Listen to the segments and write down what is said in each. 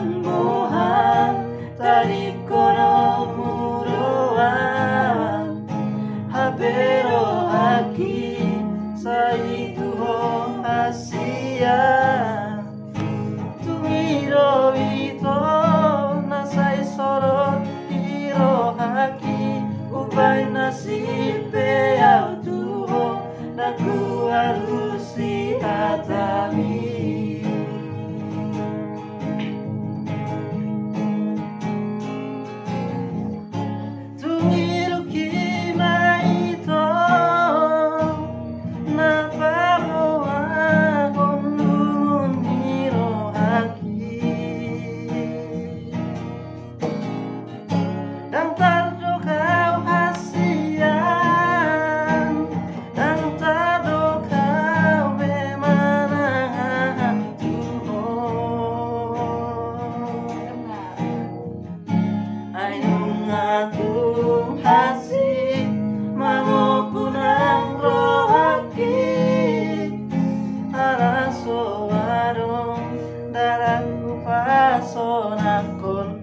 mananggohan tarik kono muroan habero haki saituho asia tumiro ito nasay sorot iro haki ubay nasipe autuho naku arusi hatami atung hasih mangopunang rohaki araso warong darangku pasonakon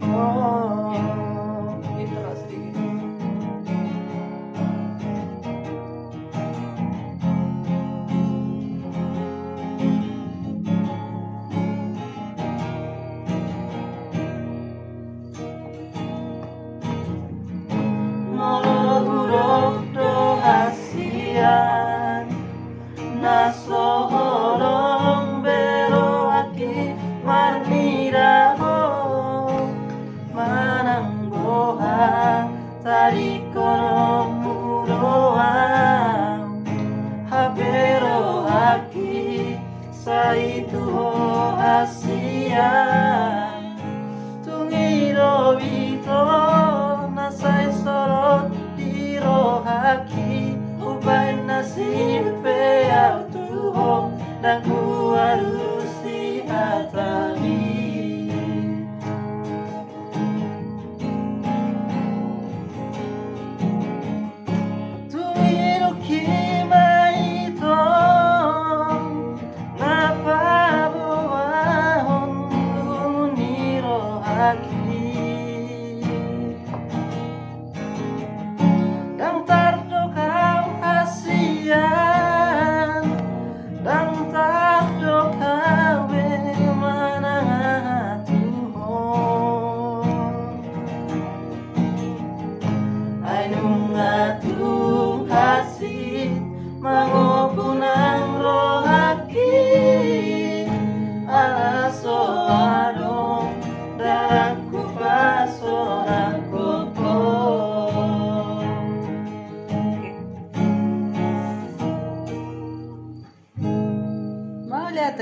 nasoholong bero aki marmiraho mananggoha tarikono muroan habero aki saituho asian tungiro ito nasay sorot diro haki ubay nasipe autuho naku arusi hatami tumiro kima ito napabawahon luniro haki dan tardo kau hasian dan tardo kau manangatuho ainung atung hasih mangopunang rohaki alaso adong darahku pasonako Mau lihat